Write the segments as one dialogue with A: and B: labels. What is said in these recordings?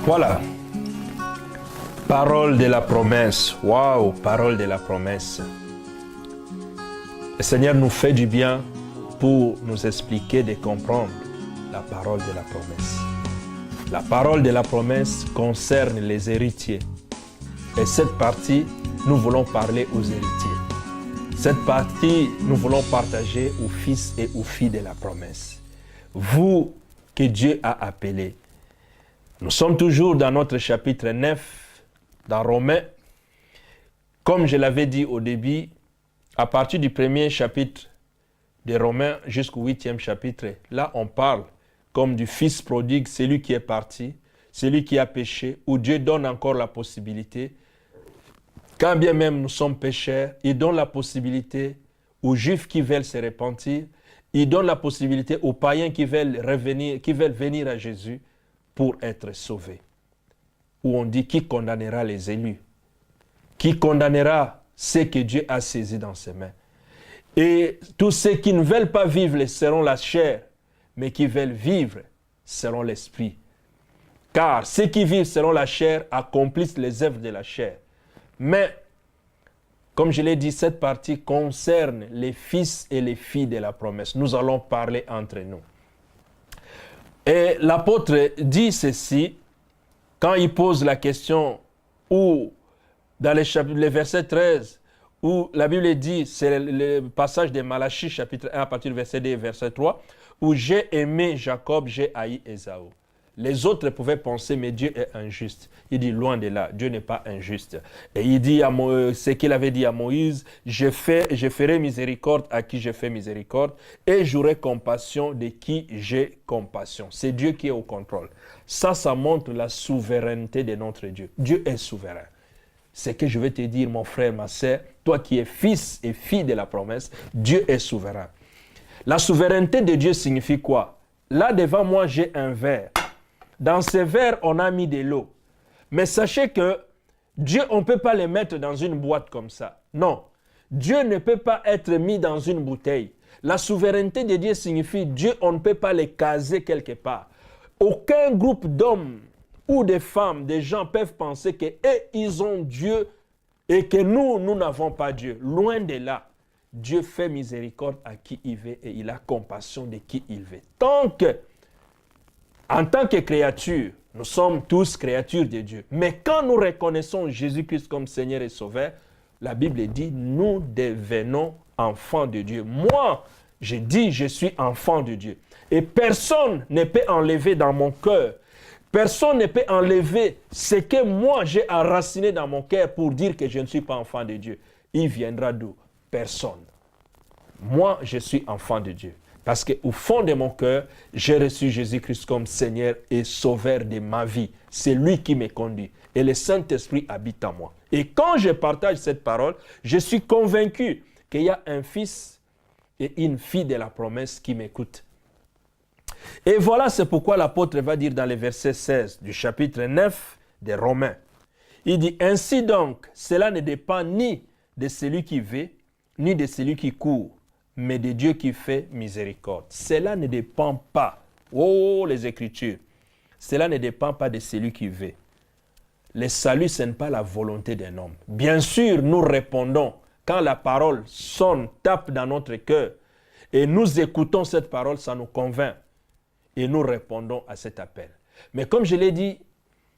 A: Voilà. Parole de la promesse. Waouh, parole de la promesse. Le Seigneur nous fait du bien pour nous expliquer et comprendre la parole de la promesse. La parole de la promesse concerne les héritiers. Et cette partie, nous voulons parler aux héritiers. Cette partie, nous voulons partager aux fils et aux filles de la promesse. Vous que Dieu a appelés. Nous sommes toujours dans notre chapitre 9, dans Romains. Comme je l'avais dit au début, à partir du premier chapitre de Romains jusqu'au 8e chapitre, là on parle comme du fils prodigue, celui qui est parti, celui qui a péché, où Dieu donne encore la possibilité. Quand bien même nous sommes pécheurs, il donne la possibilité aux Juifs qui veulent se repentir, il donne la possibilité aux païens qui veulent revenir, qui veulent venir à Jésus pour être sauvés. Où on dit qui condamnera les élus, qui condamnera ceux que Dieu a saisis dans ses mains. Et tous ceux qui ne veulent pas vivre selon la chair, mais qui veulent vivre selon l'esprit. Car ceux qui vivent selon la chair accomplissent les œuvres de la chair. Mais, comme je l'ai dit, cette partie concerne les fils et les filles de la promesse. Nous allons parler entre nous. Et l'apôtre dit ceci, quand il pose la question, ou dans le verset 13, où la Bible dit, c'est le passage de Malachie, chapitre 1, à partir du verset 2 et verset 3, où j'ai aimé Jacob, j'ai haï Ésaü. Les autres pouvaient penser, mais Dieu est injuste. Il dit, loin de là, Dieu n'est pas injuste. Et il dit, ce qu'il avait dit à Moïse, je ferai miséricorde à qui je fais miséricorde, et j'aurai compassion de qui j'ai compassion. C'est Dieu qui est au contrôle. Ça montre la souveraineté de notre Dieu. Dieu est souverain. C'est que je vais te dire, mon frère, ma sœur, toi qui es fils et fille de la promesse, Dieu est souverain. La souveraineté de Dieu signifie quoi? Là, devant moi, j'ai un verre. Dans ce verre, on a mis de l'eau. Mais sachez que Dieu, on ne peut pas le mettre dans une boîte comme ça. Non. Dieu ne peut pas être mis dans une bouteille. La souveraineté de Dieu signifie Dieu, on ne peut pas le caser quelque part. Aucun groupe d'hommes ou de femmes, des gens peuvent penser qu'ils ont Dieu et que nous n'avons pas Dieu. Loin de là. Dieu fait miséricorde à qui il veut et il a compassion de qui il veut. En tant que créatures, nous sommes tous créatures de Dieu. Mais quand nous reconnaissons Jésus-Christ comme Seigneur et Sauveur, la Bible dit, nous devenons enfants de Dieu. Moi, je dis, je suis enfant de Dieu. Et personne ne peut enlever dans mon cœur, personne ne peut enlever ce que moi j'ai enraciné dans mon cœur pour dire que je ne suis pas enfant de Dieu. Il viendra d'où? Personne. Moi, je suis enfant de Dieu. Parce qu'au fond de mon cœur, j'ai reçu Jésus-Christ comme Seigneur et Sauveur de ma vie. C'est lui qui me conduit. Et le Saint-Esprit habite en moi. Et quand je partage cette parole, je suis convaincu qu'il y a un fils et une fille de la promesse qui m'écoutent. Et voilà, c'est pourquoi l'apôtre va dire dans le verset 16 du chapitre 9 des Romains. Il dit, ainsi donc, cela ne dépend ni de celui qui veut, ni de celui qui court, mais de Dieu qui fait miséricorde. Cela ne dépend pas, les Écritures, cela ne dépend pas de celui qui veut. Le salut, ce n'est pas la volonté d'un homme. Bien sûr, nous répondons quand la parole sonne, tape dans notre cœur, et nous écoutons cette parole, ça nous convainc, et nous répondons à cet appel. Mais comme je l'ai dit,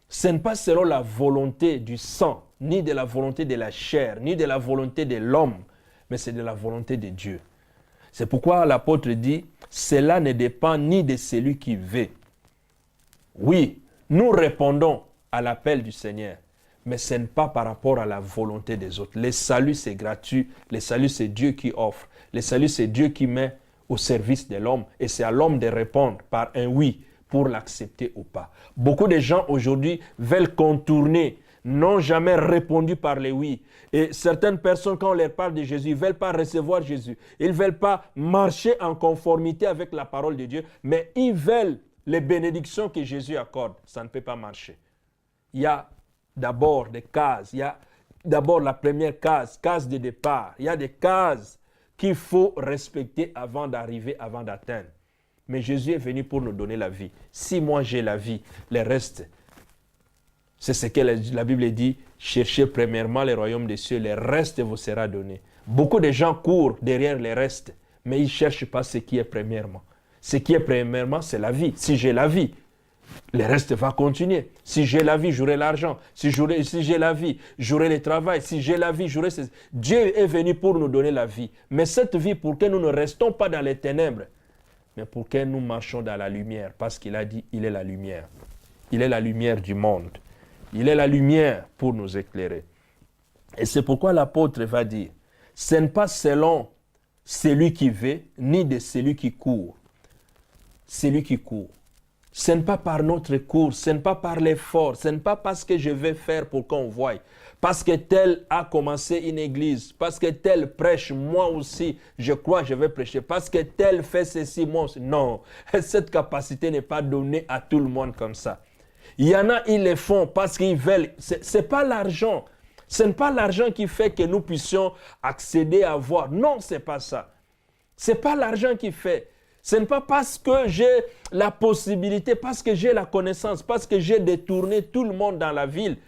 A: ce n'est pas selon la volonté du sang, ni de la volonté de la chair, ni de la volonté de l'homme, mais c'est de la volonté de Dieu. C'est pourquoi l'apôtre dit, cela ne dépend ni de celui qui veut. Oui, nous répondons à l'appel du Seigneur, mais ce n'est pas par rapport à la volonté des autres. Le salut, c'est gratuit. Le salut, c'est Dieu qui offre. Le salut, c'est Dieu qui met au service de l'homme. Et c'est à l'homme de répondre par un oui pour l'accepter ou pas. Beaucoup de gens aujourd'hui veulent contourner, n'ont jamais répondu par les oui. Et certaines personnes, quand on leur parle de Jésus, ils ne veulent pas recevoir Jésus. Ils ne veulent pas marcher en conformité avec la parole de Dieu, mais ils veulent les bénédictions que Jésus accorde. Ça ne peut pas marcher. Il y a d'abord des cases. Il y a d'abord la première case, case de départ. Il y a des cases qu'il faut respecter avant d'arriver, avant d'atteindre. Mais Jésus est venu pour nous donner la vie. Si moi j'ai la vie, le reste, C'est ce que la Bible dit, cherchez premièrement le royaume des cieux, le reste vous sera donné. Beaucoup de gens courent derrière les restes, mais ils ne cherchent pas ce qui est premièrement. Ce qui est premièrement, c'est la vie. Si j'ai la vie, le reste va continuer. Si j'ai la vie, j'aurai l'argent. Si j'ai la vie, j'aurai le travail. Si j'ai la vie, j'aurai... Dieu est venu pour nous donner la vie. Mais cette vie, pour que nous ne restons pas dans les ténèbres, mais pour que nous marchions dans la lumière. Parce qu'il a dit, il est la lumière. Il est la lumière du monde. Il est la lumière pour nous éclairer. Et c'est pourquoi l'apôtre va dire, ce n'est pas selon celui qui veut, ni de celui qui court. Celui qui court. Ce n'est pas par notre course, ce n'est pas par l'effort, ce n'est pas parce que je vais faire pour qu'on voie. Parce que tel a commencé une église, parce que tel prêche, moi aussi, je crois, je vais prêcher. Parce que tel fait ceci, moi aussi. Non, cette capacité n'est pas donnée à tout le monde comme ça. Il y en a, ils le font parce qu'ils veulent. Ce n'est pas l'argent. Ce n'est pas l'argent qui fait que nous puissions accéder à voir. Non, ce n'est pas ça. Ce n'est pas l'argent qui fait. Ce n'est pas parce que j'ai la possibilité, parce que j'ai la connaissance, parce que j'ai détourné tout le monde dans la ville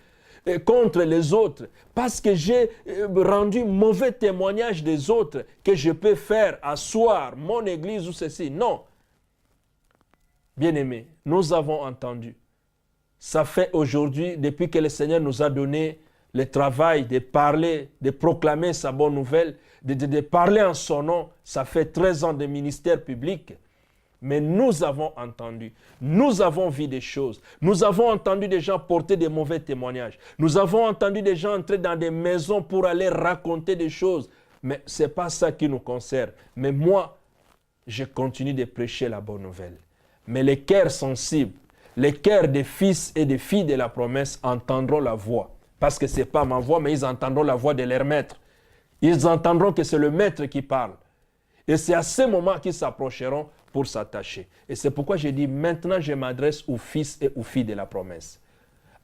A: contre les autres, parce que j'ai rendu mauvais témoignage des autres, que je peux faire asseoir mon église ou ceci. Non. Bien-aimés, nous avons entendu. Ça fait aujourd'hui, depuis que le Seigneur nous a donné le travail de parler, de proclamer sa bonne nouvelle, de parler en son nom, ça fait 13 ans de ministère public. Mais nous avons entendu, nous avons vu des choses, nous avons entendu des gens porter des mauvais témoignages, nous avons entendu des gens entrer dans des maisons pour aller raconter des choses. Mais ce n'est pas ça qui nous concerne. Mais moi, je continue de prêcher la bonne nouvelle. Mais les cœurs sensibles, les cœurs des fils et des filles de la promesse entendront la voix. Parce que ce n'est pas ma voix, mais ils entendront la voix de leur maître. Ils entendront que c'est le maître qui parle. Et c'est à ce moment qu'ils s'approcheront pour s'attacher. Et c'est pourquoi je dis, maintenant je m'adresse aux fils et aux filles de la promesse.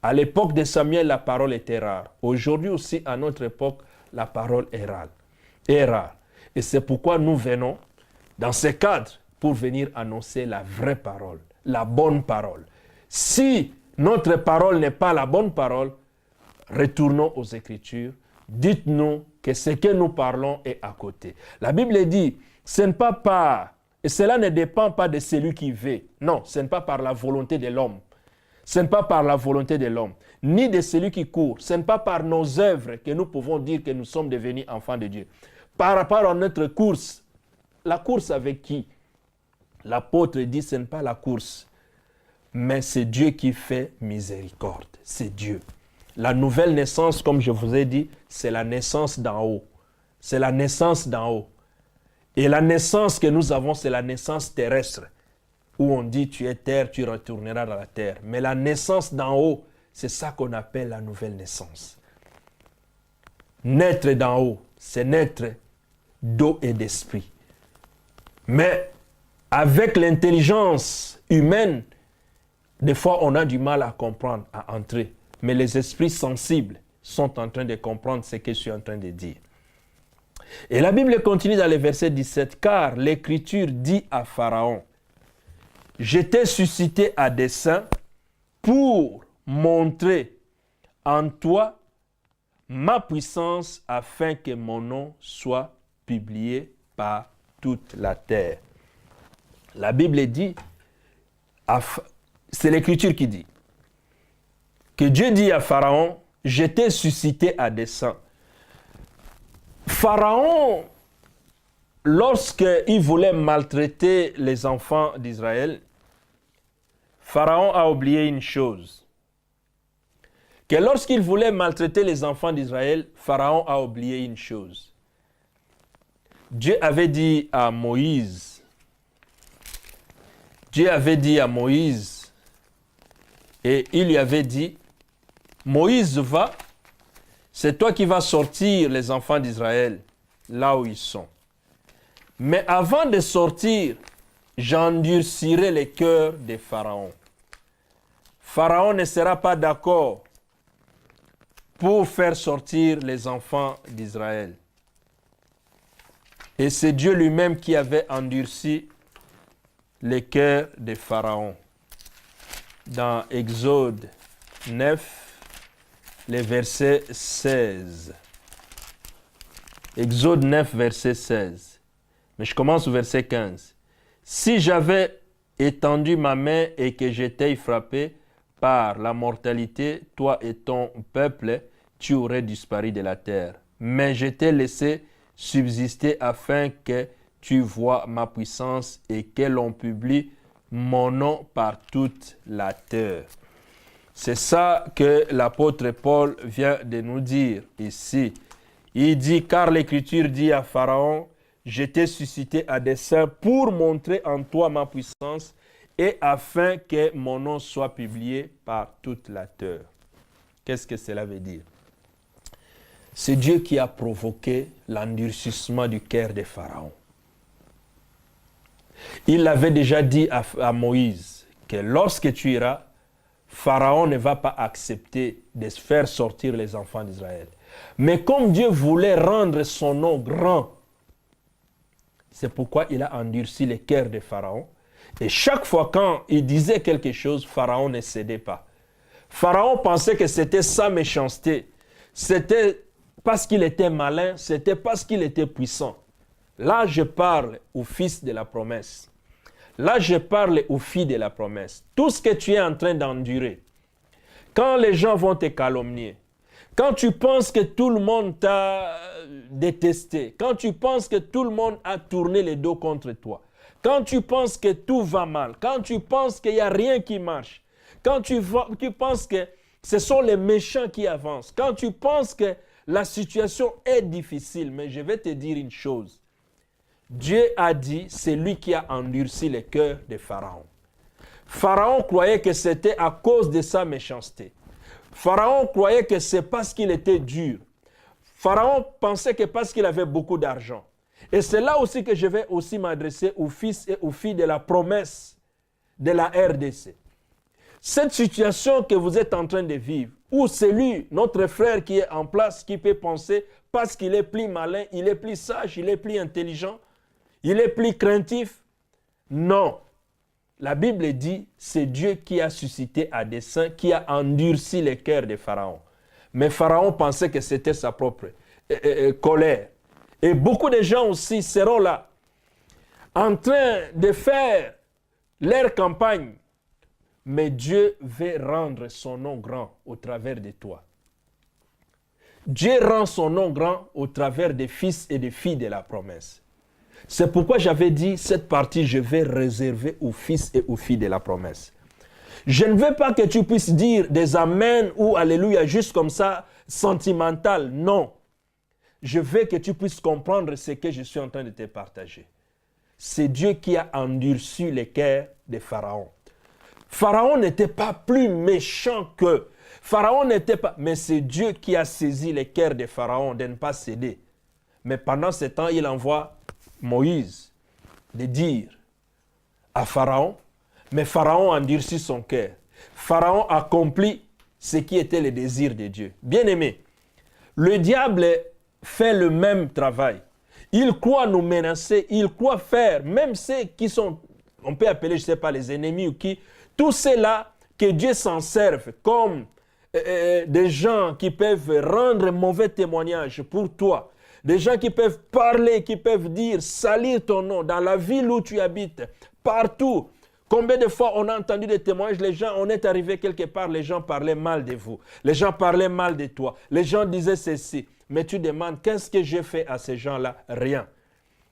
A: À l'époque de Samuel, la parole était rare. Aujourd'hui aussi, à notre époque, la parole est rare. Et c'est pourquoi nous venons dans ce cadre pour venir annoncer la vraie parole, la bonne parole. Si notre parole n'est pas la bonne parole, retournons aux Écritures. Dites-nous que ce que nous parlons est à côté. La Bible dit, ce n'est pas par, et cela ne dépend pas de celui qui veut. Non, ce n'est pas par la volonté de l'homme. Ce n'est pas par la volonté de l'homme, ni de celui qui court. Ce n'est pas par nos œuvres que nous pouvons dire que nous sommes devenus enfants de Dieu. Par rapport à notre course, la course avec qui? L'apôtre dit, ce n'est pas la course, mais c'est Dieu qui fait miséricorde. C'est Dieu. La nouvelle naissance, comme je vous ai dit, c'est la naissance d'en haut. C'est la naissance d'en haut. Et la naissance que nous avons, c'est la naissance terrestre, où on dit, tu es terre, tu retourneras dans la terre. Mais la naissance d'en haut, c'est ça qu'on appelle la nouvelle naissance. Naître d'en haut, c'est naître d'eau et d'esprit. Mais avec l'intelligence humaine, des fois, on a du mal à comprendre, à entrer. Mais les esprits sensibles sont en train de comprendre ce que je suis en train de dire. Et la Bible continue dans le verset 17, car l'Écriture dit à Pharaon, « Je t'ai suscité à dessein pour montrer en toi ma puissance afin que mon nom soit publié par toute la terre. » La Bible dit, c'est l'Écriture qui dit, que Dieu dit à Pharaon, je t'ai suscité à dessein. Pharaon, lorsqu'il voulait maltraiter les enfants d'Israël, Pharaon a oublié une chose. Que lorsqu'il voulait maltraiter les enfants d'Israël, Pharaon a oublié une chose. Dieu avait dit à Moïse, et il lui avait dit, Moïse va, c'est toi qui vas sortir les enfants d'Israël là où ils sont. Mais avant de sortir, j'endurcirai les cœurs des pharaons. Pharaon ne sera pas d'accord pour faire sortir les enfants d'Israël. Et c'est Dieu lui-même qui avait endurci les cœurs des pharaons. Dans Exode 9, le verset 16. Exode 9, verset 16. Mais je commence au verset 15. Si j'avais étendu ma main et que j'étais frappé par la mortalité, toi et ton peuple, tu aurais disparu de la terre. Mais je t'ai laissé subsister afin que tu vois ma puissance et que l'on publie mon nom par toute la terre. C'est ça que l'apôtre Paul vient de nous dire ici. Il dit, car l'Écriture dit à Pharaon, je t'ai suscité à dessein pour montrer en toi ma puissance et afin que mon nom soit publié par toute la terre. Qu'est-ce que cela veut dire? C'est Dieu qui a provoqué l'endurcissement du cœur de Pharaon. Il l'avait déjà dit à Moïse que lorsque tu iras, Pharaon ne va pas accepter de faire sortir les enfants d'Israël. Mais comme Dieu voulait rendre son nom grand, c'est pourquoi il a endurci le cœur de Pharaon. Et chaque fois quand il disait quelque chose, Pharaon ne cédait pas. Pharaon pensait que c'était sa méchanceté. C'était parce qu'il était malin, c'était parce qu'il était puissant. Là, je parle aux fils de la promesse. Là, je parle aux filles de la promesse. Tout ce que tu es en train d'endurer, quand les gens vont te calomnier, quand tu penses que tout le monde t'a détesté, quand tu penses que tout le monde a tourné le dos contre toi, quand tu penses que tout va mal, quand tu penses qu'il n'y a rien qui marche, quand tu penses que ce sont les méchants qui avancent, quand tu penses que la situation est difficile, mais je vais te dire une chose. Dieu a dit, c'est lui qui a endurci le cœur de Pharaon. Pharaon croyait que c'était à cause de sa méchanceté. Pharaon croyait que c'est parce qu'il était dur. Pharaon pensait que parce qu'il avait beaucoup d'argent. Et c'est là aussi que je vais aussi m'adresser aux fils et aux filles de la promesse de la RDC. Cette situation que vous êtes en train de vivre, où c'est lui, notre frère qui est en place, qui peut penser parce qu'il est plus malin, il est plus sage, il est plus intelligent, il est plus craintif. Non. La Bible dit, c'est Dieu qui a suscité à dessein, qui a endurci le cœur de Pharaon. Mais Pharaon pensait que c'était sa propre colère. Et beaucoup de gens aussi seront là, en train de faire leur campagne. Mais Dieu veut rendre son nom grand au travers de toi. Dieu rend son nom grand au travers des fils et des filles de la promesse. C'est pourquoi j'avais dit, cette partie, je vais réserver aux fils et aux filles de la promesse. Je ne veux pas que tu puisses dire des amen ou alléluia juste comme ça, sentimental. Non. Je veux que tu puisses comprendre ce que je suis en train de te partager. C'est Dieu qui a endurci le cœur de Pharaon. Pharaon n'était pas plus méchant que... Pharaon n'était pas... Mais c'est Dieu qui a saisi le cœur de Pharaon de ne pas céder. Mais pendant ce temps, il envoie Moïse de dire à Pharaon, mais Pharaon endurcit son cœur. Pharaon accomplit ce qui était le désir de Dieu. Bien-aimé, le diable fait le même travail. Il croit nous menacer, il croit faire, même ceux qui sont, on peut appeler, je ne sais pas, les ennemis ou qui, tous ceux-là que Dieu s'en serve comme des gens qui peuvent rendre mauvais témoignage pour toi. Des gens qui peuvent parler, qui peuvent dire, salir ton nom dans la ville où tu habites, partout. Combien de fois on a entendu des témoignages, les gens, on est arrivé quelque part, les gens parlaient mal de vous. Les gens parlaient mal de toi. Les gens disaient ceci. Mais tu demandes, qu'est-ce que j'ai fait à ces gens-là? Rien.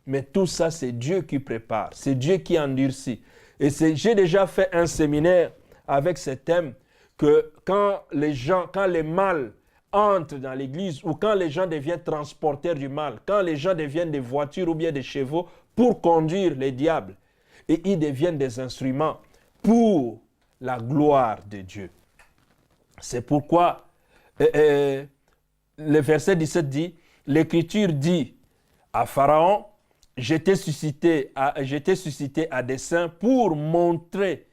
A: Mais tout ça, c'est Dieu qui prépare. C'est Dieu qui endurcit. Et j'ai déjà fait un séminaire avec ce thème que quand les mal entrent dans l'église ou quand les gens deviennent transporteurs du mal, quand les gens deviennent des voitures ou bien des chevaux pour conduire les diables, et ils deviennent des instruments pour la gloire de Dieu. C'est pourquoi le verset 17 dit, l'Écriture dit à Pharaon, je t'ai suscité à dessein pour montrer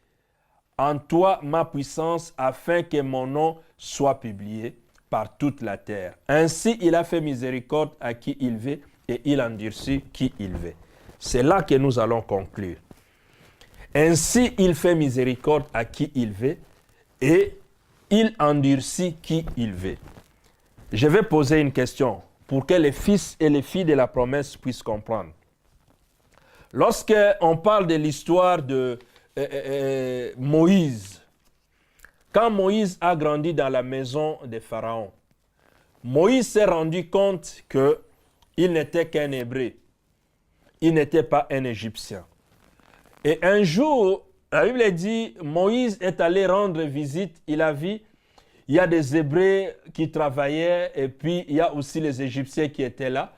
A: en toi ma puissance afin que mon nom soit publié par toute la terre. Ainsi, il a fait miséricorde à qui il veut et il endurcit qui il veut. C'est là que nous allons conclure. Ainsi, il fait miséricorde à qui il veut et il endurcit qui il veut. Je vais poser une question pour que les fils et les filles de la promesse puissent comprendre. Lorsque on parle de l'histoire de Moïse, quand Moïse a grandi dans la maison de Pharaon, Moïse s'est rendu compte qu'il n'était qu'un Hébreu. Il n'était pas un Égyptien. Et un jour, la Bible dit, Moïse est allé rendre visite, il a vu, il y a des Hébreux qui travaillaient et puis il y a aussi les Égyptiens qui étaient là.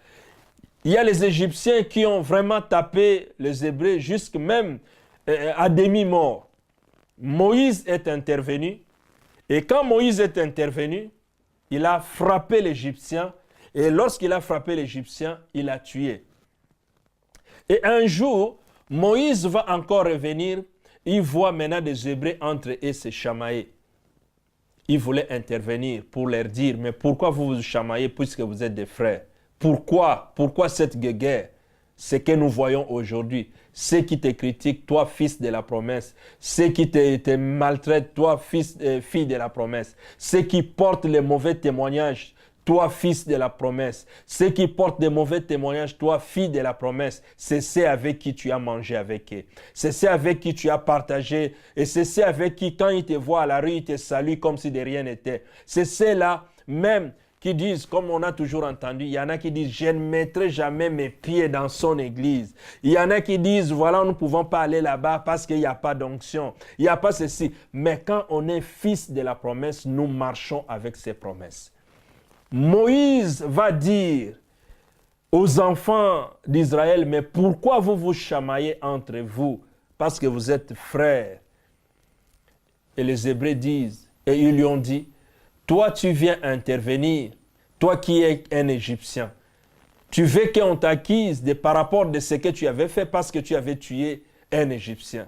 A: Il y a les Égyptiens qui ont vraiment tapé les Hébreux jusqu'à même à demi-mort. Moïse est intervenu et quand Moïse est intervenu, il a frappé l'Égyptien et lorsqu'il a frappé l'Égyptien, il a tué. Et un jour, Moïse va encore revenir, il voit maintenant des Hébreux entre eux se chamailler. Il voulait intervenir pour leur dire, mais pourquoi vous vous chamaillez puisque vous êtes des frères? Pourquoi cette guerre? Ce que nous voyons aujourd'hui, ceux qui te critiquent, toi fils de la promesse, ceux qui te maltraitent, toi fille de la promesse, ceux qui portent les mauvais témoignages, toi fils de la promesse, ceux qui portent des mauvais témoignages, toi fille de la promesse, c'est ceux avec qui tu as mangé avec eux, c'est ceux avec qui tu as partagé, et c'est ceux avec qui quand ils te voient à la rue, ils te saluent comme si de rien n'était. C'est ceux-là même qui disent, comme on a toujours entendu, il y en a qui disent, je ne mettrai jamais mes pieds dans son église. Il y en a qui disent, voilà, nous ne pouvons pas aller là-bas parce qu'il n'y a pas d'onction, il n'y a pas ceci. Mais quand on est fils de la promesse, nous marchons avec ces promesses. Moïse va dire aux enfants d'Israël, mais pourquoi vous vous chamaillez entre vous? Parce que vous êtes frères. Et les Hébreux disent, et ils lui ont dit, toi tu viens intervenir, toi qui es un Égyptien, tu veux qu'on t'acquise par rapport de ce que tu avais fait parce que tu avais tué un Égyptien.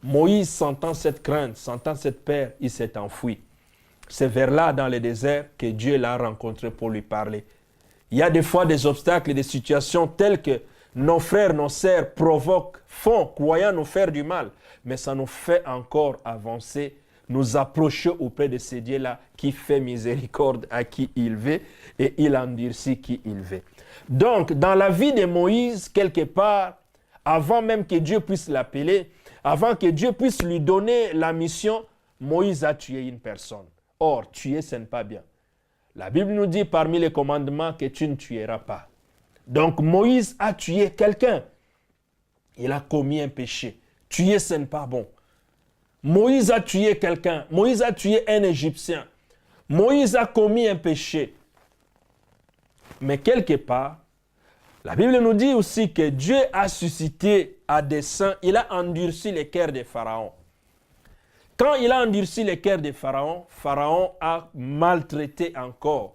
A: Moïse, sentant cette crainte, sentant cette peur, il s'est enfui. C'est vers là, dans le désert, que Dieu l'a rencontré pour lui parler. Il y a des fois des obstacles et des situations telles que nos frères, nos sœurs provoquent, font, croyant nous faire du mal. Mais ça nous fait encore avancer, nous approcher auprès de ce Dieu-là qui fait miséricorde à qui il veut et il endurcit qui il veut. Donc, dans la vie de Moïse, quelque part, avant même que Dieu puisse l'appeler, avant que Dieu puisse lui donner la mission, Moïse a tué une personne. Or, tuer, ce n'est pas bien. La Bible nous dit parmi les commandements que tu ne tueras pas. Donc, Moïse a tué quelqu'un. Il a commis un péché. Tuer, ce n'est pas bon. Moïse a tué quelqu'un. Moïse a tué un Égyptien. Moïse a commis un péché. Mais quelque part, la Bible nous dit aussi que Dieu a suscité à dessein, il a endurci les cœurs de Pharaon. Quand il a endurci les cœurs de Pharaon, Pharaon a maltraité encore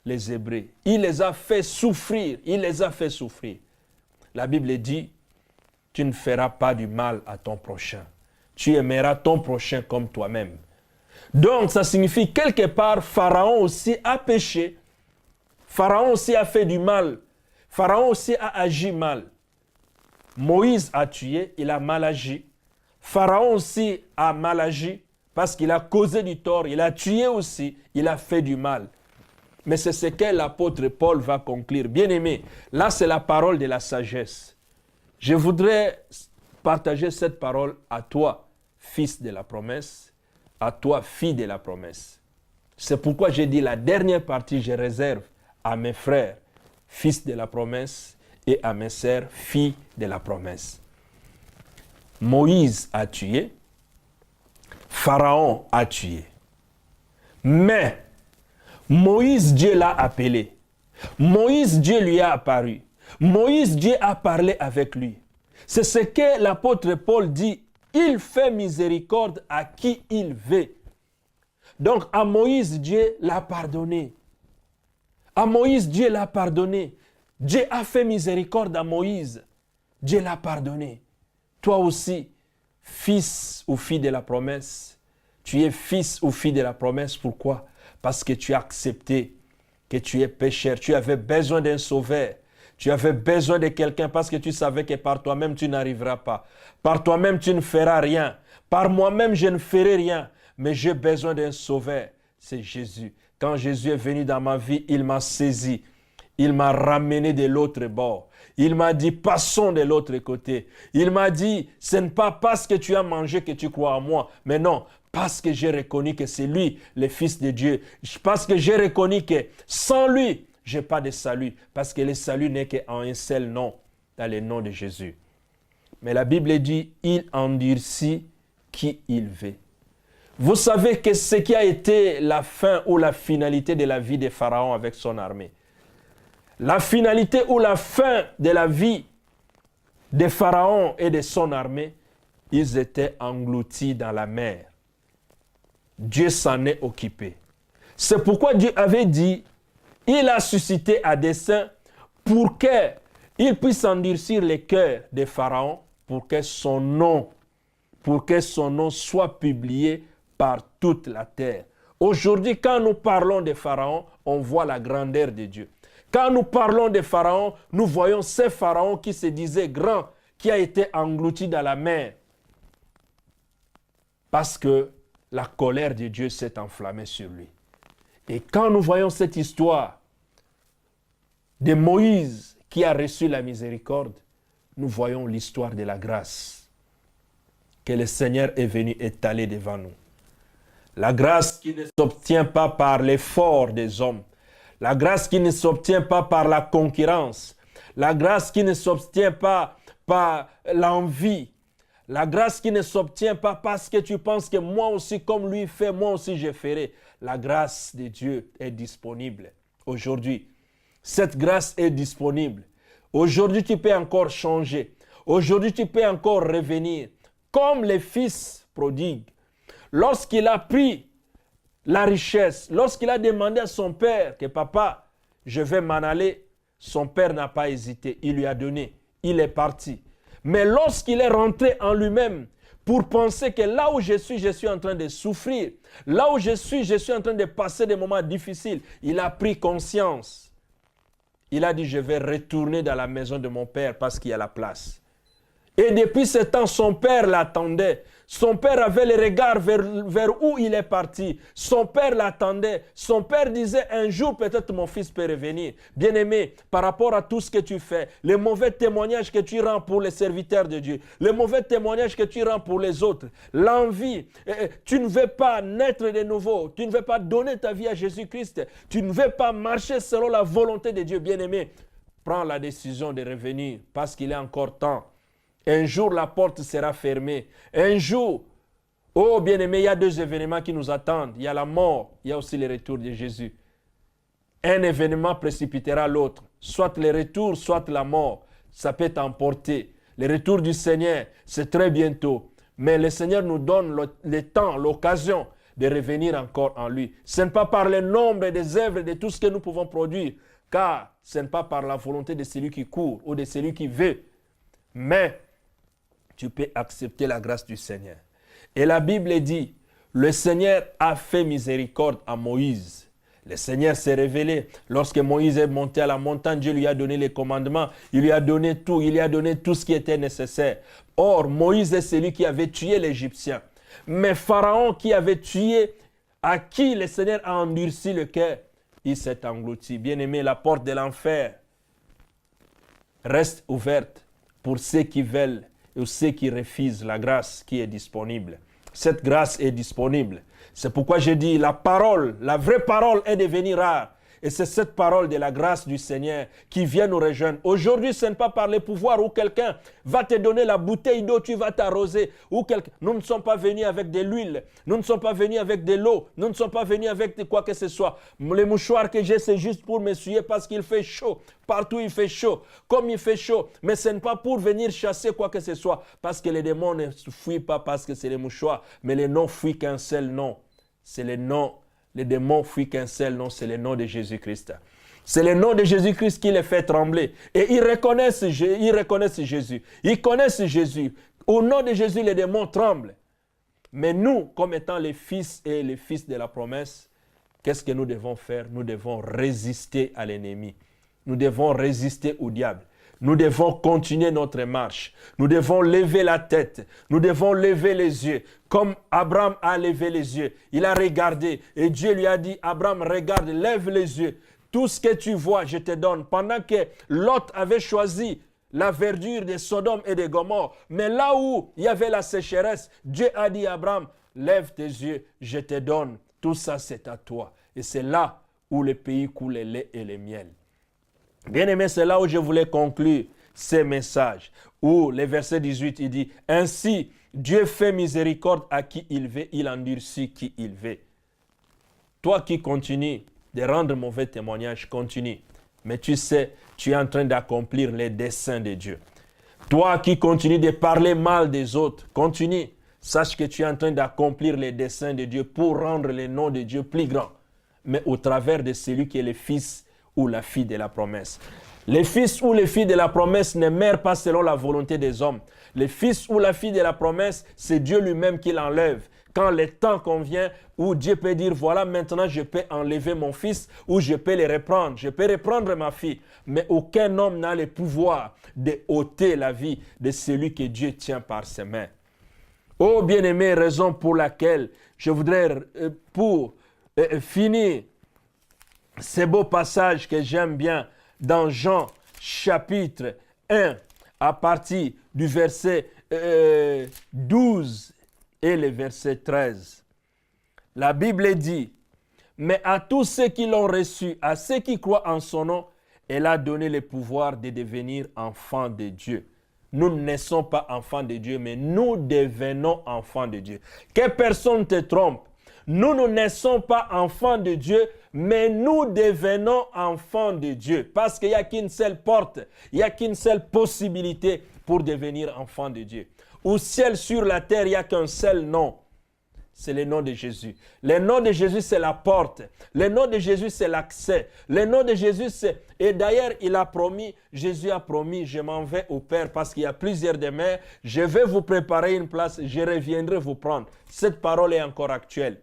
A: les Hébreux. Il les a fait souffrir. Il les a fait souffrir. La Bible dit, tu ne feras pas du mal à ton prochain. Tu aimeras ton prochain comme toi-même. Donc, ça signifie quelque part, Pharaon aussi a péché. Pharaon aussi a fait du mal. Pharaon aussi a agi mal. Moïse a tué, il a mal agi. Pharaon aussi a mal agi parce qu'il a causé du tort, il a tué aussi, il a fait du mal. Mais c'est ce que l'apôtre Paul va conclure. Bien-aimé, là c'est la parole de la sagesse. Je voudrais partager cette parole à toi, fils de la promesse, à toi, fille de la promesse. C'est pourquoi j'ai dit la dernière partie, je réserve à mes frères, fils de la promesse, et à mes sœurs, filles de la promesse. Moïse a tué, Pharaon a tué. Mais Moïse, Dieu l'a appelé. Moïse, Dieu lui a apparu. Moïse, Dieu a parlé avec lui. C'est ce que l'apôtre Paul dit. Il fait miséricorde à qui il veut. Donc à Moïse, Dieu l'a pardonné. À Moïse, Dieu l'a pardonné. Dieu a fait miséricorde à Moïse. Dieu l'a pardonné. Toi aussi, fils ou fille de la promesse, tu es fils ou fille de la promesse. Pourquoi? Parce que tu as accepté que tu es pécheur. Tu avais besoin d'un sauveur. Tu avais besoin de quelqu'un parce que tu savais que par toi-même, tu n'arriveras pas. Par toi-même, tu ne feras rien. Par moi-même, je ne ferai rien. mais j'ai besoin d'un sauveur. C'est Jésus. Quand Jésus est venu dans ma vie, il m'a saisi. Il m'a ramené de l'autre bord. Il m'a dit, passons de l'autre côté. Il m'a dit, ce n'est pas parce que tu as mangé que tu crois en moi, mais non, parce que j'ai reconnu que c'est lui, le Fils de Dieu. Parce que j'ai reconnu que sans lui, je n'ai pas de salut. Parce que le salut n'est qu'en un seul nom, dans le nom de Jésus. Mais la Bible dit, il endurcit qui il veut. Vous savez que ce qui a été la fin ou la finalité de la vie de Pharaon avec son armée. La finalité ou la fin de la vie de Pharaon et de son armée, ils étaient engloutis dans la mer. Dieu s'en est occupé. C'est pourquoi Dieu avait dit, il a suscité à dessein pour qu'il puisse endurcir les cœurs de Pharaon, pour que son nom soit publié par toute la terre. Aujourd'hui, quand nous parlons de Pharaon, on voit la grandeur de Dieu. Quand nous parlons de Pharaon, nous voyons ce Pharaon qui se disait grand, qui a été englouti dans la mer. Parce que la colère de Dieu s'est enflammée sur lui. Et quand nous voyons cette histoire de Moïse qui a reçu la miséricorde, nous voyons l'histoire de la grâce que le Seigneur est venu étaler devant nous. La grâce qui ne s'obtient pas par l'effort des hommes. La grâce qui ne s'obtient pas par la concurrence. La grâce qui ne s'obtient pas par l'envie. La grâce qui ne s'obtient pas parce que tu penses que moi aussi, comme lui fait, moi aussi je ferai. La grâce de Dieu est disponible aujourd'hui. Cette grâce est disponible. Aujourd'hui, tu peux encore changer. Aujourd'hui, tu peux encore revenir. Comme le fils prodigue. Lorsqu'il a pris la richesse, lorsqu'il a demandé à son père que papa, je vais m'en aller, son père n'a pas hésité. Il lui a donné. Il est parti. Mais lorsqu'il est rentré en lui-même pour penser que là où je suis en train de souffrir. Là où je suis en train de passer des moments difficiles. Il a pris conscience. Il a dit, je vais retourner dans la maison de mon père parce qu'il y a la place. Et depuis ce temps, son père l'attendait. Son père avait le regard vers où il est parti. Son père l'attendait. Son père disait, un jour peut-être mon fils peut revenir. Bien-aimé, par rapport à tout ce que tu fais, les mauvais témoignages que tu rends pour les serviteurs de Dieu, les mauvais témoignages que tu rends pour les autres, l'envie, tu ne veux pas naître de nouveau, tu ne veux pas donner ta vie à Jésus-Christ, tu ne veux pas marcher selon la volonté de Dieu, bien-aimé, prends la décision de revenir parce qu'il est encore temps. Un jour, la porte sera fermée. Un jour, oh bien-aimé, il y a deux événements qui nous attendent. Il y a la mort, il y a aussi le retour de Jésus. Un événement précipitera l'autre. Soit le retour, soit la mort. Ça peut t'emporter. Le retour du Seigneur, c'est très bientôt. Mais le Seigneur nous donne le temps, l'occasion de revenir encore en lui. Ce n'est pas par le nombre des œuvres, de tout ce que nous pouvons produire. Car ce n'est pas par la volonté de celui qui court ou de celui qui veut. Mais tu peux accepter la grâce du Seigneur. Et la Bible dit, le Seigneur a fait miséricorde à Moïse. Le Seigneur s'est révélé. Lorsque Moïse est monté à la montagne, Dieu lui a donné les commandements. Il lui a donné tout. Il lui a donné tout ce qui était nécessaire. Or, Moïse est celui qui avait tué l'Égyptien. Mais Pharaon qui avait tué, à qui le Seigneur a endurci le cœur, il s'est englouti. Bien-aimé, la porte de l'enfer reste ouverte pour ceux qui veulent et ceux qui refusent la grâce qui est disponible. Cette grâce est disponible. C'est pourquoi je dis, la parole, la vraie parole est devenue rare. Et c'est cette parole de la grâce du Seigneur qui vient nous rejoindre. Aujourd'hui, ce n'est pas par le pouvoir où quelqu'un va te donner la bouteille d'eau, tu vas t'arroser. Nous ne sommes pas venus avec de l'huile. Nous ne sommes pas venus avec de l'eau. Nous ne sommes pas venus avec de quoi que ce soit. Les mouchoirs que j'ai, c'est juste pour m'essuyer parce qu'il fait chaud. Partout, il fait chaud. Comme il fait chaud. Mais ce n'est pas pour venir chasser quoi que ce soit. Parce que les démons ne fuient pas parce que c'est les mouchoirs. Mais les noms fuient qu'un seul nom. C'est le nom. Les démons fuient qu'un seul nom, c'est le nom de Jésus-Christ. C'est le nom de Jésus-Christ qui les fait trembler. Et ils reconnaissent Jésus. Ils connaissent Jésus. Au nom de Jésus, les démons tremblent. Mais nous, comme étant les fils et les fils de la promesse, qu'est-ce que nous devons faire? Nous devons résister à l'ennemi. Nous devons résister au diable. Nous devons continuer notre marche. Nous devons lever la tête. Nous devons lever les yeux. Comme Abraham a levé les yeux. Il a regardé et Dieu lui a dit, Abraham, regarde, lève les yeux. Tout ce que tu vois, je te donne. Pendant que Lot avait choisi la verdure de Sodome et de Gomorrhe. Mais là où il y avait la sécheresse, Dieu a dit à Abraham, lève tes yeux, je te donne. Tout ça, c'est à toi. Et c'est là où le pays coule le lait et le miel. Bien aimé, c'est là où je voulais conclure ces messages. Où le verset 18, il dit, ainsi, Dieu fait miséricorde à qui il veut, il endurcit qui il veut. Toi qui continues de rendre mauvais témoignage, continue. Mais tu sais, tu es en train d'accomplir les desseins de Dieu. Toi qui continues de parler mal des autres, continue. Sache que tu es en train d'accomplir les desseins de Dieu pour rendre le nom de Dieu plus grand. Mais au travers de celui qui est le fils ou la fille de la promesse. Les fils ou les filles de la promesse ne meurent pas selon la volonté des hommes. Le fils ou la fille de la promesse, c'est Dieu lui-même qui l'enlève. Quand le temps convient, où Dieu peut dire, voilà, maintenant je peux enlever mon fils, ou je peux le reprendre, je peux reprendre ma fille. Mais aucun homme n'a le pouvoir de ôter la vie de celui que Dieu tient par ses mains. Oh bien-aimé, raison pour laquelle je voudrais, pour finir, ce beau passage que j'aime bien dans Jean chapitre 1 à partir du verset 12 et le verset 13. La Bible dit, mais à tous ceux qui l'ont reçu, à ceux qui croient en son nom, elle a donné le pouvoir de devenir enfants de Dieu. Nous ne naissons pas enfants de Dieu, mais nous devenons enfants de Dieu. Que personne ne te trompe. Nous ne naissons pas enfants de Dieu, mais nous devenons enfants de Dieu. Parce qu'il n'y a qu'une seule porte, il n'y a qu'une seule possibilité pour devenir enfant de Dieu. Au ciel, sur la terre, il n'y a qu'un seul nom. C'est le nom de Jésus. Le nom de Jésus, c'est la porte. Le nom de Jésus, c'est l'accès. Le nom de Jésus, c'est... Et d'ailleurs, il a promis, Jésus a promis, je m'en vais au Père parce qu'il y a plusieurs demeures. Je vais vous préparer une place, je reviendrai vous prendre. Cette parole est encore actuelle.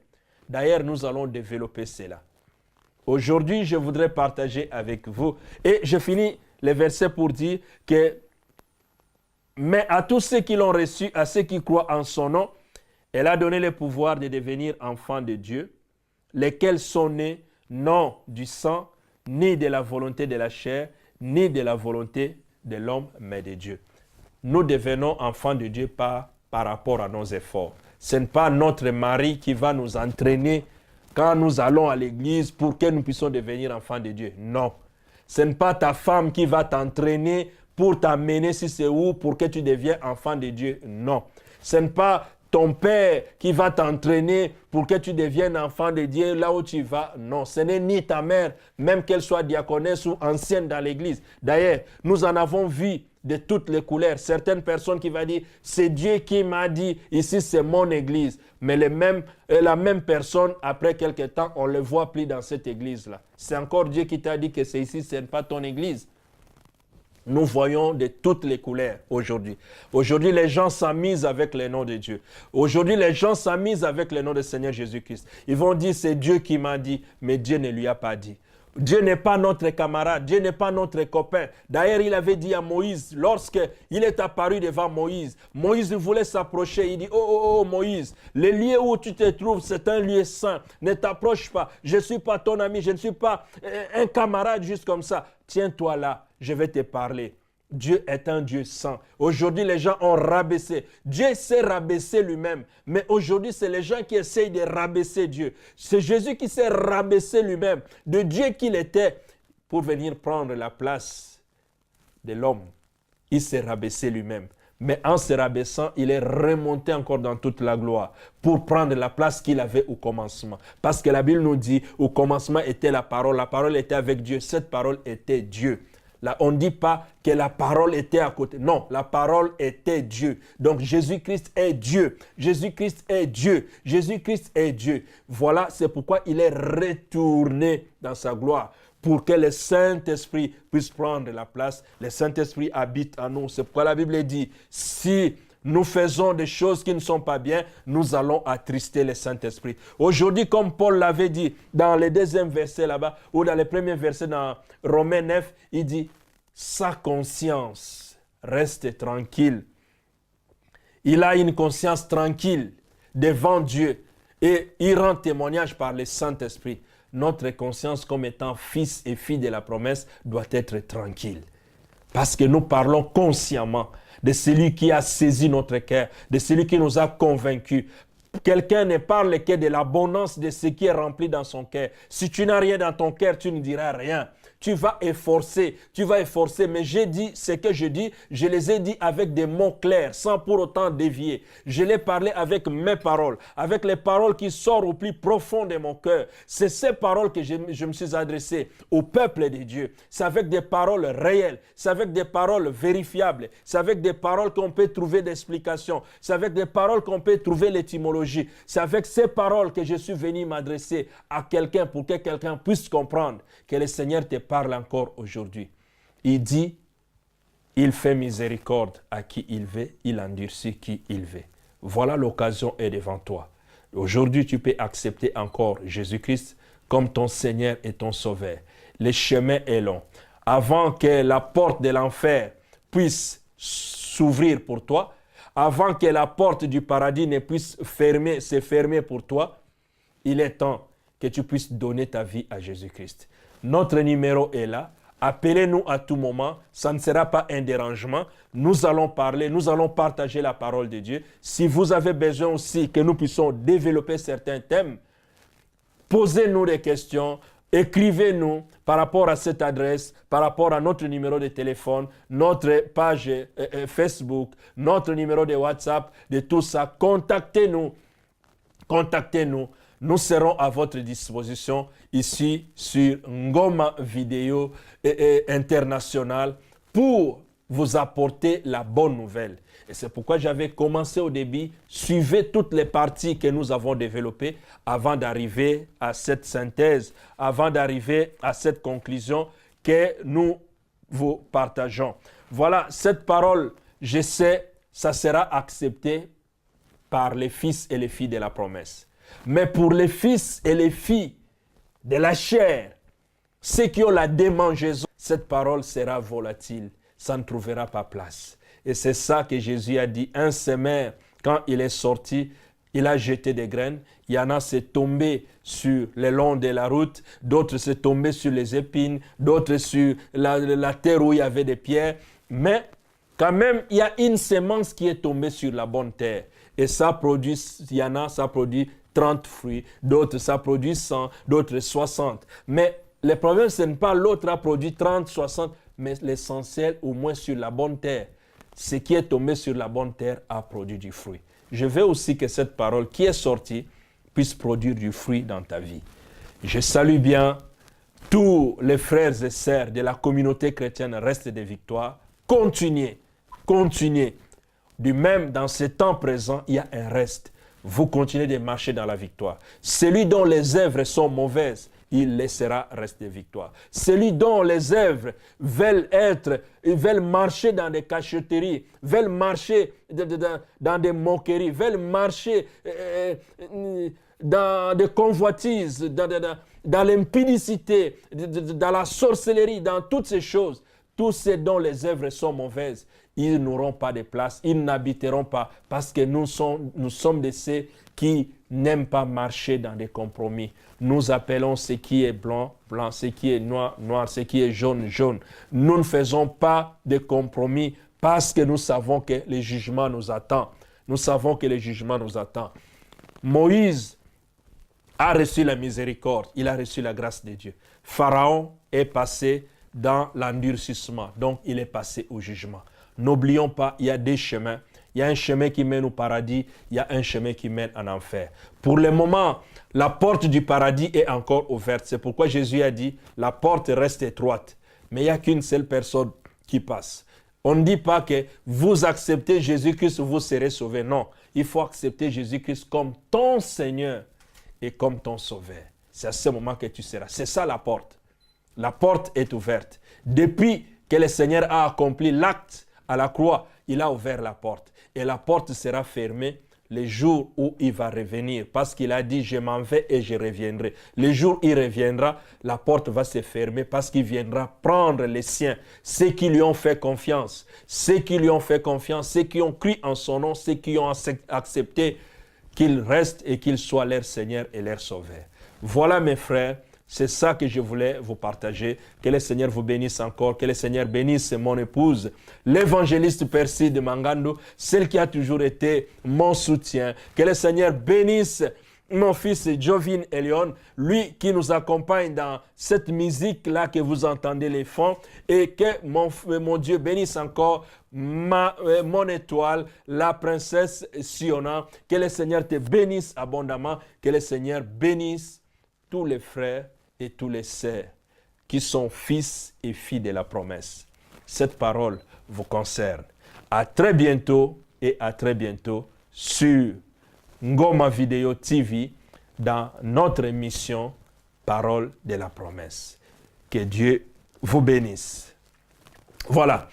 A: D'ailleurs, nous allons développer cela. Aujourd'hui, je voudrais partager avec vous. Et je finis les versets pour dire que, mais à tous ceux qui l'ont reçu, à ceux qui croient en son nom, elle a donné le pouvoir de devenir enfants de Dieu, lesquels sont nés non du sang, ni de la volonté de la chair, ni de la volonté de l'homme, mais de Dieu. Nous devenons enfants de Dieu par rapport à nos efforts. Ce n'est pas notre mari qui va nous entraîner quand nous allons à l'église pour que nous puissions devenir enfants de Dieu. Non. Ce n'est pas ta femme qui va t'entraîner pour t'amener si c'est où pour que tu deviennes enfant de Dieu. Non. Ce n'est pas ton père qui va t'entraîner pour que tu deviennes enfant de Dieu là où tu vas. Non, ce n'est ni ta mère, même qu'elle soit diaconesse ou ancienne dans l'église. D'ailleurs, nous en avons vu de toutes les couleurs. Certaines personnes qui vont dire, c'est Dieu qui m'a dit, ici c'est mon église. Mais la même personne, après quelque temps, on ne le voit plus dans cette église-là. C'est encore Dieu qui t'a dit que c'est ici, ce n'est pas ton église. Nous voyons de toutes les couleurs aujourd'hui. Aujourd'hui, les gens s'amusent avec le nom de Dieu. Aujourd'hui, les gens s'amusent avec le nom du Seigneur Jésus-Christ. Ils vont dire, c'est Dieu qui m'a dit, mais Dieu ne lui a pas dit. Dieu n'est pas notre camarade, Dieu n'est pas notre copain. D'ailleurs, il avait dit à Moïse, lorsqu'il est apparu devant Moïse, Moïse voulait s'approcher, il dit, oh Moïse, le lieu où tu te trouves, c'est un lieu saint, ne t'approche pas, je ne suis pas ton ami, je ne suis pas un camarade juste comme ça. Tiens-toi là, je vais te parler. Dieu est un Dieu saint. Aujourd'hui, les gens ont rabaissé. Dieu s'est rabaissé lui-même. Mais aujourd'hui, c'est les gens qui essayent de rabaisser Dieu. C'est Jésus qui s'est rabaissé lui-même de Dieu qu'il était pour venir prendre la place de l'homme. Il s'est rabaissé lui-même. Mais en se rabaissant, il est remonté encore dans toute la gloire pour prendre la place qu'il avait au commencement. Parce que la Bible nous dit, au commencement était la parole était avec Dieu, cette parole était Dieu. Là, on ne dit pas que la parole était à côté. Non, la parole était Dieu. Donc Jésus-Christ est Dieu. Jésus-Christ est Dieu. Jésus-Christ est Dieu. Voilà, c'est pourquoi il est retourné dans sa gloire. Pour que le Saint-Esprit puisse prendre la place. Le Saint-Esprit habite en nous. C'est pourquoi la Bible dit, si nous faisons des choses qui ne sont pas bien, nous allons attrister le Saint-Esprit. Aujourd'hui, comme Paul l'avait dit dans le deuxième verset là-bas, ou dans le premier verset dans Romains 9, il dit, sa conscience reste tranquille. Il a une conscience tranquille devant Dieu et il rend témoignage par le Saint-Esprit. Notre conscience comme étant fils et filles de la promesse doit être tranquille. Parce que nous parlons consciemment de celui qui a saisi notre cœur, de celui qui nous a convaincus. Quelqu'un ne parle que de l'abondance de ce qui est rempli dans son cœur. Si tu n'as rien dans ton cœur, tu ne diras rien. Tu vas efforcer, mais j'ai dit ce que je dis, je les ai dit avec des mots clairs, sans pour autant dévier. Je l'ai parlé avec mes paroles, avec les paroles qui sortent au plus profond de mon cœur. C'est ces paroles que je me suis adressé au peuple de Dieu. C'est avec des paroles réelles, c'est avec des paroles vérifiables, c'est avec des paroles qu'on peut trouver d'explications, c'est avec des paroles qu'on peut trouver l'étymologie. C'est avec ces paroles que je suis venu m'adresser à quelqu'un pour que quelqu'un puisse comprendre que le Seigneur te parle encore aujourd'hui. Il dit, il fait miséricorde à qui il veut, il endurcit qui il veut. Voilà, l'occasion est devant toi. Aujourd'hui, tu peux accepter encore Jésus-Christ comme ton Seigneur et ton Sauveur. Le chemin est long. Avant que la porte de l'enfer puisse s'ouvrir pour toi, avant que la porte du paradis ne puisse se fermer pour toi, il est temps que tu puisses donner ta vie à Jésus-Christ. Notre numéro est là. Appelez-nous à tout moment. Ça ne sera pas un dérangement. Nous allons parler, nous allons partager la parole de Dieu. Si vous avez besoin aussi que nous puissions développer certains thèmes, posez-nous des questions. Écrivez-nous par rapport à cette adresse, par rapport à notre numéro de téléphone, notre page Facebook, notre numéro de WhatsApp, de tout ça. Contactez-nous. Contactez-nous. Nous serons à votre disposition ici sur Ngoma Vidéo International pour vous apporter la bonne nouvelle. Et c'est pourquoi j'avais commencé au début, suivez toutes les parties que nous avons développées avant d'arriver à cette synthèse, avant d'arriver à cette conclusion que nous vous partageons. Voilà, cette parole, je sais, ça sera accepté par les fils et les filles de la promesse. Mais pour les fils et les filles de la chair, ceux qui ont la démangeaison, cette parole sera volatile, ça ne trouvera pas place. Et c'est ça que Jésus a dit. Un semeur, quand il est sorti, il a jeté des graines. Il y en a, c'est tombé sur le long de la route. D'autres, c'est tombé sur les épines. D'autres, sur la terre où il y avait des pierres. Mais quand même, il y a une semence qui est tombée sur la bonne terre. Et ça produit, il y en a, ça produit 30 fruits, d'autres ça produit 100, d'autres 60. Mais le problème, ce n'est pas l'autre a produit 30, 60, mais l'essentiel, au moins sur la bonne terre. Ce qui est tombé sur la bonne terre a produit du fruit. Je veux aussi que cette parole qui est sortie puisse produire du fruit dans ta vie. Je salue bien tous les frères et sœurs de la communauté chrétienne Reste des Victoires. Continuez, continuez. Du même, dans ce temps présent, il y a un reste. Vous continuez de marcher dans la victoire. Celui dont les œuvres sont mauvaises, il laissera rester victoire. Celui dont les œuvres veulent marcher dans des cachotteries, veulent marcher dans des moqueries, veulent marcher dans des convoitises, dans l'impudicité, dans la sorcellerie, dans toutes ces choses, tous ceux dont les œuvres sont mauvaises, ils n'auront pas de place, ils n'habiteront pas, parce que nous sommes de ceux qui n'aiment pas marcher dans des compromis. Nous appelons ce qui est blanc, blanc, ce qui est noir, noir, ce qui est jaune, jaune. Nous ne faisons pas de compromis parce que nous savons que le jugement nous attend. Nous savons que le jugement nous attend. Moïse a reçu la miséricorde, il a reçu la grâce de Dieu. Pharaon est passé dans l'endurcissement, donc il est passé au jugement. N'oublions pas, il y a des chemins. Il y a un chemin qui mène au paradis, il y a un chemin qui mène en enfer. Pour le moment, la porte du paradis est encore ouverte. C'est pourquoi Jésus a dit, la porte reste étroite. Mais il n'y a qu'une seule personne qui passe. On ne dit pas que vous acceptez Jésus-Christ, vous serez sauvés. Non, il faut accepter Jésus-Christ comme ton Seigneur et comme ton Sauveur. C'est à ce moment que tu seras. C'est ça la porte. La porte est ouverte. Depuis que le Seigneur a accompli l'acte à la croix, il a ouvert la porte. Et la porte sera fermée les jours où il va revenir, parce qu'il a dit, je m'en vais et je reviendrai. Le jour où il reviendra, la porte va se fermer parce qu'il viendra prendre les siens, ceux qui lui ont fait confiance, ceux qui lui ont fait confiance, ceux qui ont cru en son nom, ceux qui ont accepté qu'il reste et qu'il soit leur Seigneur et leur Sauveur. Voilà mes frères, c'est ça que je voulais vous partager. Que le Seigneur vous bénisse encore, que le Seigneur bénisse mon épouse, l'évangéliste Percy de Mangando, celle qui a toujours été mon soutien. Que le Seigneur bénisse mon fils Jovin Elion, lui qui nous accompagne dans cette musique-là que vous entendez les fonds, et que mon Dieu bénisse encore mon étoile, la princesse Siona. Que le Seigneur te bénisse abondamment, que le Seigneur bénisse tous les frères et tous les sœurs qui sont fils et filles de la promesse. Cette parole vous concerne. À très bientôt et à très bientôt sur Ngoma Video TV dans notre émission Parole de la promesse. Que Dieu vous bénisse. Voilà.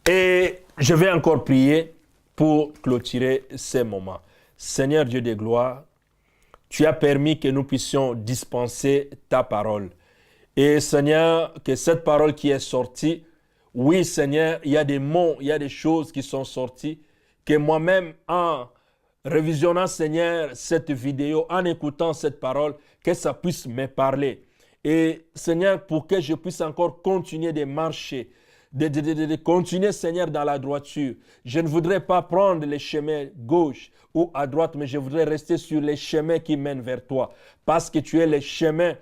A: Et je vais encore prier pour clôturer ces moments. Seigneur Dieu de gloire, tu as permis que nous puissions dispenser ta parole. Et Seigneur, que cette parole qui est sortie, oui Seigneur, il y a des mots, il y a des choses qui sont sorties, que moi-même en revisionnant Seigneur cette vidéo, en écoutant cette parole, que ça puisse me parler. Et Seigneur, pour que je puisse encore continuer de marcher, de continuer, Seigneur, dans la droiture. Je ne voudrais pas prendre les chemins gauche ou à droite, mais je voudrais rester sur les chemins qui mènent vers toi. Parce que tu es le chemin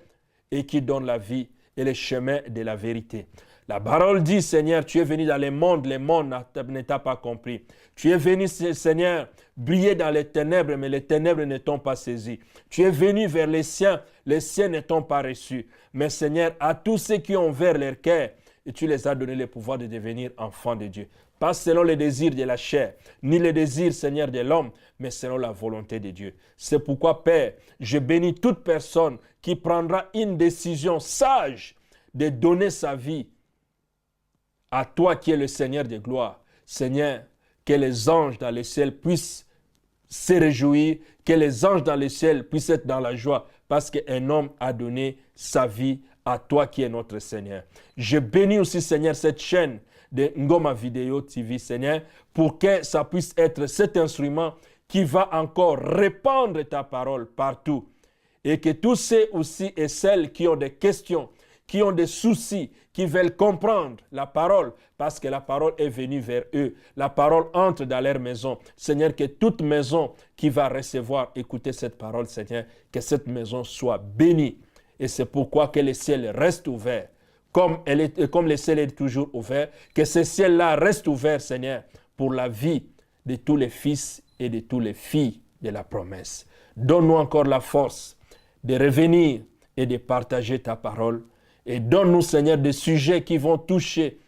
A: et qui donne la vie et le chemin de la vérité. La parole dit, Seigneur, tu es venu dans le monde ne t'a pas compris. Tu es venu, Seigneur, briller dans les ténèbres, mais les ténèbres ne t'ont pas saisi. Tu es venu vers les siens ne t'ont pas reçu. Mais Seigneur, à tous ceux qui ont ouvert leur cœur, et tu les as donné le pouvoir de devenir enfants de Dieu. Pas selon les désirs de la chair, ni les désirs, Seigneur, de l'homme, mais selon la volonté de Dieu. C'est pourquoi, Père, je bénis toute personne qui prendra une décision sage de donner sa vie à toi qui es le Seigneur de gloire. Seigneur, que les anges dans le ciel puissent se réjouir, que les anges dans le ciel puissent être dans la joie, parce qu'un homme a donné sa vie à toi qui es notre Seigneur. Je bénis aussi, Seigneur, cette chaîne de Ngoma Video TV, Seigneur, pour que ça puisse être cet instrument qui va encore répandre ta parole partout. Et que tous ceux aussi et celles qui ont des questions, qui ont des soucis, qui veulent comprendre la parole, parce que la parole est venue vers eux. La parole entre dans leur maison. Seigneur, que toute maison qui va recevoir, écouter cette parole, Seigneur, que cette maison soit bénie. Et c'est pourquoi que le ciel reste ouvert, comme le ciel est toujours ouvert, que ce ciel-là reste ouvert, Seigneur, pour la vie de tous les fils et de toutes les filles de la promesse. Donne-nous encore la force de revenir et de partager ta parole. Et donne-nous, Seigneur, des sujets qui vont toucher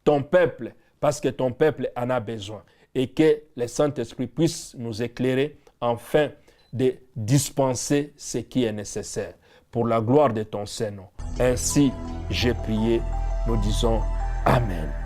A: ton peuple, parce que ton peuple en a besoin. Et que le Saint-Esprit puisse nous éclairer afin de dispenser ce qui est nécessaire. Pour la gloire de ton Saint-Nom. Ainsi, j'ai prié, nous disons Amen.